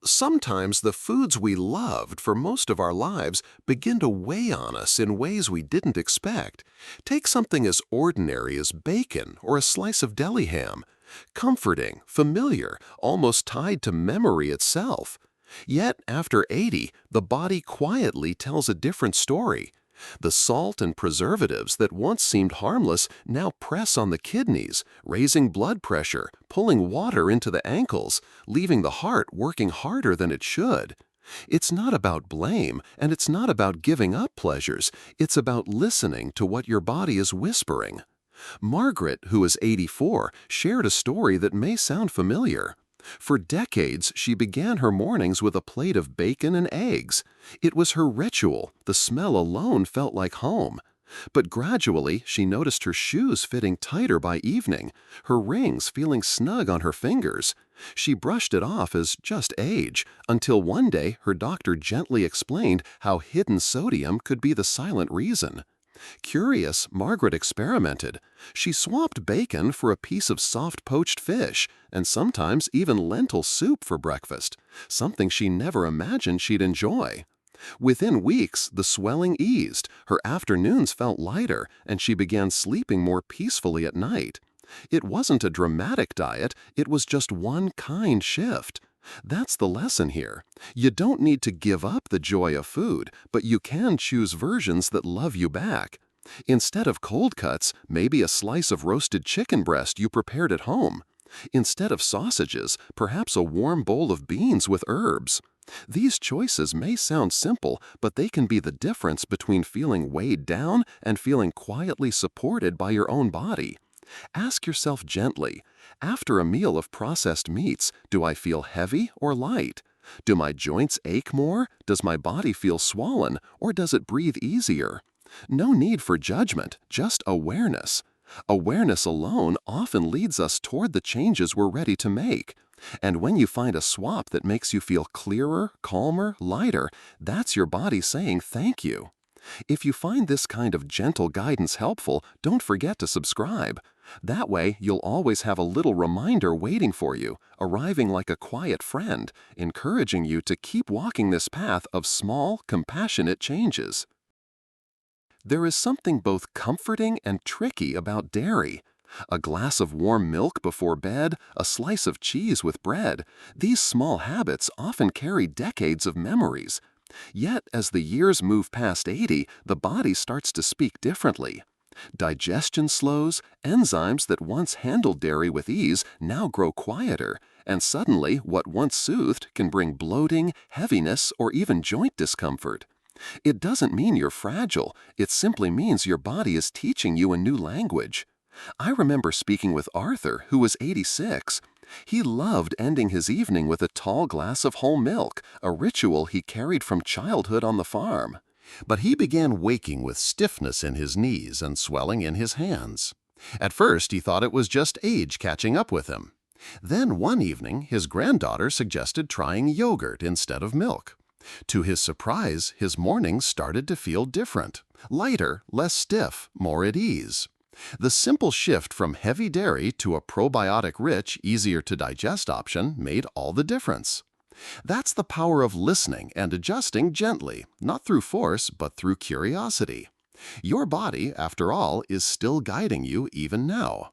Sometimes the foods we loved for most of our lives begin to weigh on us in ways we didn't expect. Take something as ordinary as bacon or a slice of deli ham. Comforting, familiar, almost tied to memory itself. Yet, after 80, the body quietly tells a different story. The salt and preservatives that once seemed harmless now press on the kidneys, raising blood pressure, pulling water into the ankles, leaving the heart working harder than it should. It's not about blame, and it's not about giving up pleasures. It's about listening to what your body is whispering. Margaret, who is 84, shared a story that may sound familiar. For decades, she began her mornings with a plate of bacon and eggs. It was her ritual. The smell alone felt like home. But gradually, she noticed her shoes fitting tighter by evening, her rings feeling snug on her fingers. She brushed it off as just age, until one day her doctor gently explained how hidden sodium could be the silent reason. Curious, Margaret experimented. She swapped bacon for a piece of soft poached fish, and sometimes even lentil soup for breakfast, something she never imagined she'd enjoy. Within weeks, the swelling eased, her afternoons felt lighter, and she began sleeping more peacefully at night. It wasn't a dramatic diet, it was just one kind shift. That's the lesson here. You don't need to give up the joy of food, but you can choose versions that love you back. Instead of cold cuts, maybe a slice of roasted chicken breast you prepared at home. Instead of sausages, perhaps a warm bowl of beans with herbs. These choices may sound simple, but they can be the difference between feeling weighed down and feeling quietly supported by your own body. Ask yourself gently, after a meal of processed meats, do I feel heavy or light? Do my joints ache more? Does my body feel swollen, or does it breathe easier? No need for judgment, just awareness. Awareness alone often leads us toward the changes we're ready to make. And when you find a swap that makes you feel clearer, calmer, lighter, that's your body saying thank you. If you find this kind of gentle guidance helpful, don't forget to subscribe. That way, you'll always have a little reminder waiting for you, arriving like a quiet friend, encouraging you to keep walking this path of small, compassionate changes. There is something both comforting and tricky about dairy. A glass of warm milk before bed, a slice of cheese with bread, these small habits often carry decades of memories. Yet, as the years move past 80, the body starts to speak differently. Digestion slows, enzymes that once handled dairy with ease now grow quieter, and suddenly what once soothed can bring bloating, heaviness, or even joint discomfort. It doesn't mean you're fragile, it simply means your body is teaching you a new language. I remember speaking with Arthur, who was 86. He loved ending his evening with a tall glass of whole milk, a ritual he carried from childhood on the farm. But he began waking with stiffness in his knees and swelling in his hands. At first, he thought it was just age catching up with him. Then one evening, his granddaughter suggested trying yogurt instead of milk. To his surprise, his mornings started to feel different. Lighter, less stiff, more at ease. The simple shift from heavy dairy to a probiotic-rich, easier-to-digest option made all the difference. That's the power of listening and adjusting gently, not through force, but through curiosity. Your body, after all, is still guiding you even now.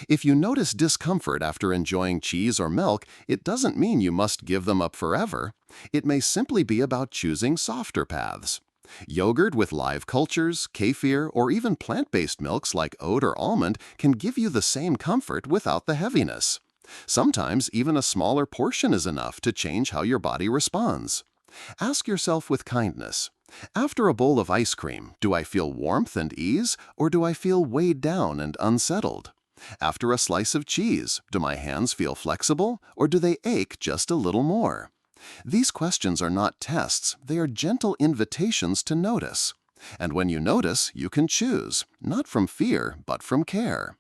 If you notice discomfort after enjoying cheese or milk, it doesn't mean you must give them up forever. It may simply be about choosing softer paths. Yogurt with live cultures, kefir, or even plant-based milks like oat or almond can give you the same comfort without the heaviness. Sometimes even a smaller portion is enough to change how your body responds. Ask yourself with kindness, after a bowl of ice cream, do I feel warmth and ease, or do I feel weighed down and unsettled? After a slice of cheese, do my hands feel flexible, or do they ache just a little more? These questions are not tests, they are gentle invitations to notice. And when you notice, you can choose, not from fear, but from care.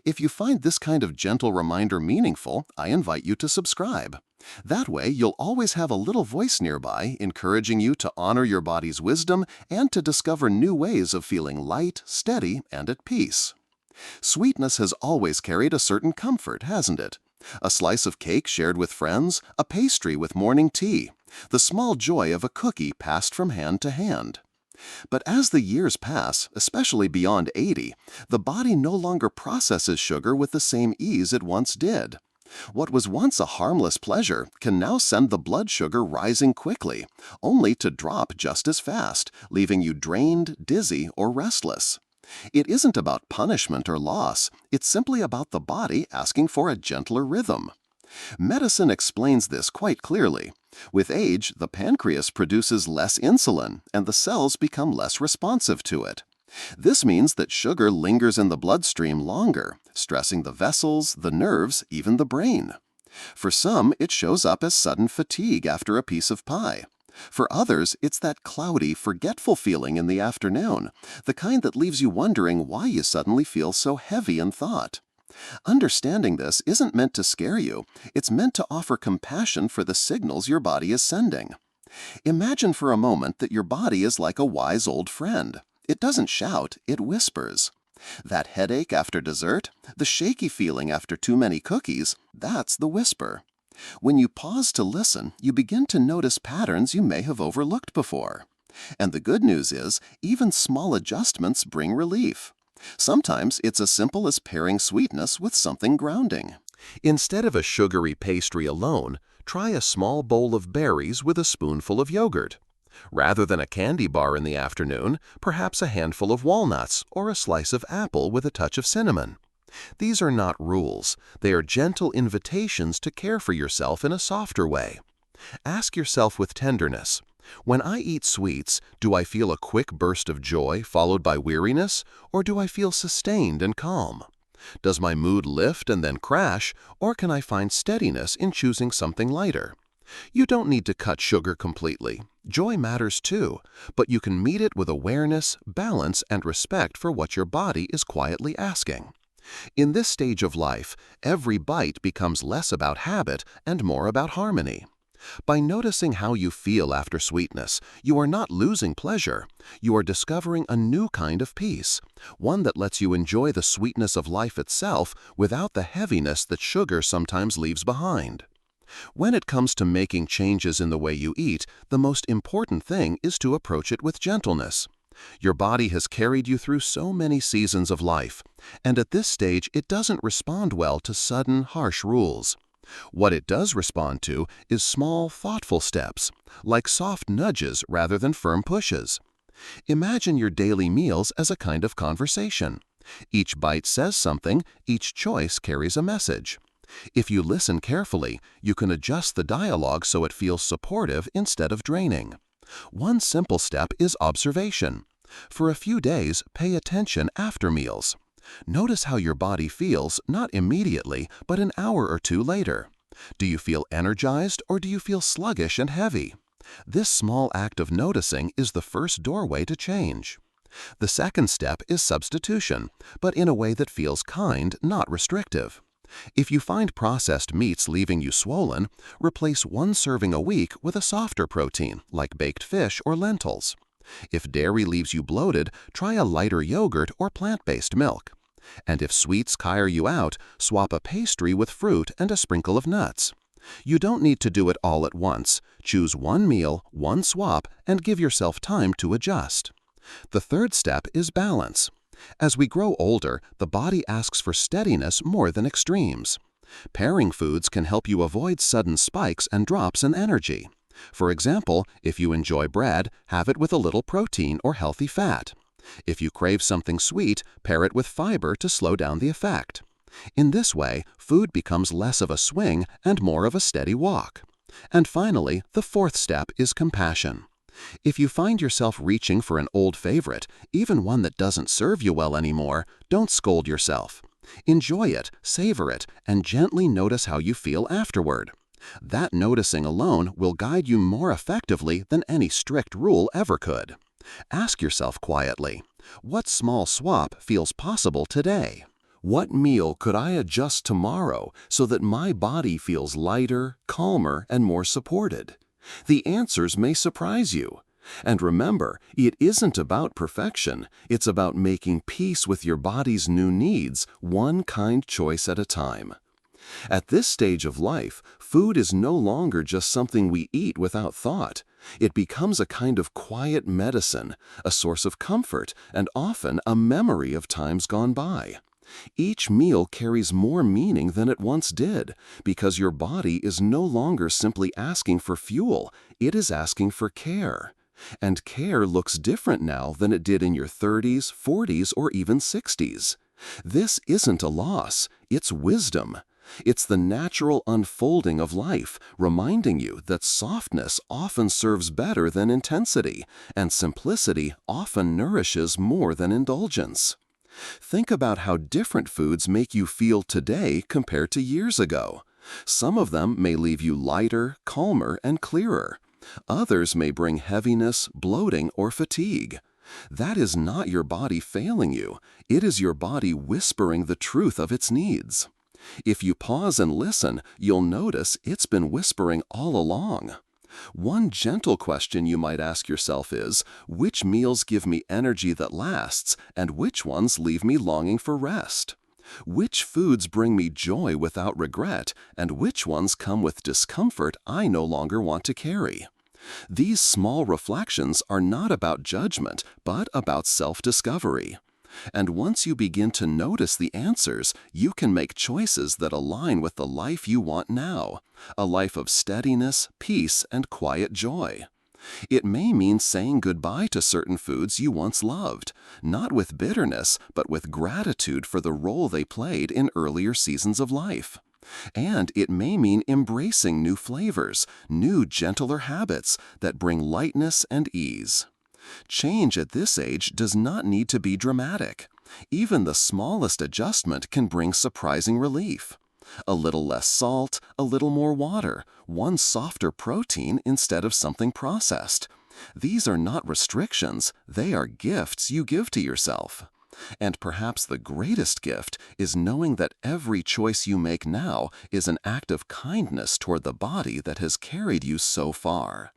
If you find this kind of gentle reminder meaningful, I invite you to subscribe. That way, you'll always have a little voice nearby encouraging you to honor your body's wisdom and to discover new ways of feeling light, steady, and at peace. Sweetness has always carried a certain comfort, hasn't it? A slice of cake shared with friends, a pastry with morning tea, the small joy of a cookie passed from hand to hand. But as the years pass, especially beyond 80, the body no longer processes sugar with the same ease it once did. What was once a harmless pleasure can now send the blood sugar rising quickly, only to drop just as fast, leaving you drained, dizzy, or restless. It isn't about punishment or loss, it's simply about the body asking for a gentler rhythm. Medicine explains this quite clearly. With age, the pancreas produces less insulin, and the cells become less responsive to it. This means that sugar lingers in the bloodstream longer, stressing the vessels, the nerves, even the brain. For some, it shows up as sudden fatigue after a piece of pie. For others, it's that cloudy, forgetful feeling in the afternoon, the kind that leaves you wondering why you suddenly feel so heavy in thought. Understanding this isn't meant to scare you, it's meant to offer compassion for the signals your body is sending. Imagine for a moment that your body is like a wise old friend. It doesn't shout, it whispers. That headache after dessert, the shaky feeling after too many cookies, that's the whisper. When you pause to listen, you begin to notice patterns you may have overlooked before. And the good news is, even small adjustments bring relief. Sometimes it's as simple as pairing sweetness with something grounding. Instead of a sugary pastry alone, try a small bowl of berries with a spoonful of yogurt. Rather than a candy bar in the afternoon, perhaps a handful of walnuts or a slice of apple with a touch of cinnamon. These are not rules. They are gentle invitations to care for yourself in a softer way. Ask yourself with tenderness, when I eat sweets, do I feel a quick burst of joy followed by weariness, or do I feel sustained and calm? Does my mood lift and then crash, or can I find steadiness in choosing something lighter? You don't need to cut sugar completely. Joy matters too, but you can meet it with awareness, balance, and respect for what your body is quietly asking. In this stage of life, every bite becomes less about habit and more about harmony. By noticing how you feel after sweetness, you are not losing pleasure. You are discovering a new kind of peace, one that lets you enjoy the sweetness of life itself without the heaviness that sugar sometimes leaves behind. When it comes to making changes in the way you eat, the most important thing is to approach it with gentleness. Your body has carried you through so many seasons of life, and at this stage it doesn't respond well to sudden, harsh rules. What it does respond to is small, thoughtful steps, like soft nudges rather than firm pushes. Imagine your daily meals as a kind of conversation. Each bite says something, each choice carries a message. If you listen carefully, you can adjust the dialogue so it feels supportive instead of draining. One simple step is observation. For a few days, pay attention after meals. Notice how your body feels, not immediately, but an hour or two later. Do you feel energized or do you feel sluggish and heavy? This small act of noticing is the first doorway to change. The second step is substitution, but in a way that feels kind, not restrictive. If you find processed meats leaving you swollen, replace one serving a week with a softer protein, like baked fish or lentils. If dairy leaves you bloated, try a lighter yogurt or plant-based milk. And if sweets tire you out, swap a pastry with fruit and a sprinkle of nuts. You don't need to do it all at once. Choose one meal, one swap, and give yourself time to adjust. The third step is balance. As we grow older, the body asks for steadiness more than extremes. Pairing foods can help you avoid sudden spikes and drops in energy. For example, if you enjoy bread, have it with a little protein or healthy fat. If you crave something sweet, pair it with fiber to slow down the effect. In this way, food becomes less of a swing and more of a steady walk. And finally, the fourth step is compassion. If you find yourself reaching for an old favorite, even one that doesn't serve you well anymore, don't scold yourself. Enjoy it, savor it, and gently notice how you feel afterward. That noticing alone will guide you more effectively than any strict rule ever could. Ask yourself quietly, what small swap feels possible today? What meal could I adjust tomorrow so that my body feels lighter, calmer, and more supported? The answers may surprise you. And remember, it isn't about perfection. It's about making peace with your body's new needs, one kind choice at a time. At this stage of life, food is no longer just something we eat without thought. It becomes a kind of quiet medicine, a source of comfort, and often a memory of times gone by. Each meal carries more meaning than it once did, because your body is no longer simply asking for fuel, it is asking for care. And care looks different now than it did in your 30s, 40s, or even 60s. This isn't a loss, it's wisdom. It's the natural unfolding of life, reminding you that softness often serves better than intensity, and simplicity often nourishes more than indulgence. Think about how different foods make you feel today compared to years ago. Some of them may leave you lighter, calmer, and clearer. Others may bring heaviness, bloating, or fatigue. That is not your body failing you. It is your body whispering the truth of its needs. If you pause and listen, you'll notice it's been whispering all along. One gentle question you might ask yourself is, which meals give me energy that lasts, and which ones leave me longing for rest? Which foods bring me joy without regret, and which ones come with discomfort I no longer want to carry? These small reflections are not about judgment, but about self-discovery. And once you begin to notice the answers, you can make choices that align with the life you want now, a life of steadiness, peace, and quiet joy. It may mean saying goodbye to certain foods you once loved, not with bitterness, but with gratitude for the role they played in earlier seasons of life. And it may mean embracing new flavors, new gentler habits that bring lightness and ease. Change at this age does not need to be dramatic. Even the smallest adjustment can bring surprising relief. A little less salt, a little more water, one softer protein instead of something processed. These are not restrictions, they are gifts you give to yourself. And perhaps the greatest gift is knowing that every choice you make now is an act of kindness toward the body that has carried you so far.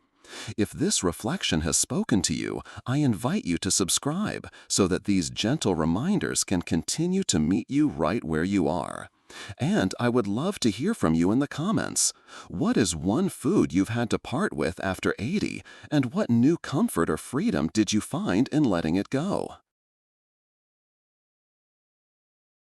If this reflection has spoken to you, I invite you to subscribe so that these gentle reminders can continue to meet you right where you are. And I would love to hear from you in the comments. What is one food you've had to part with after 80, and what new comfort or freedom did you find in letting it go?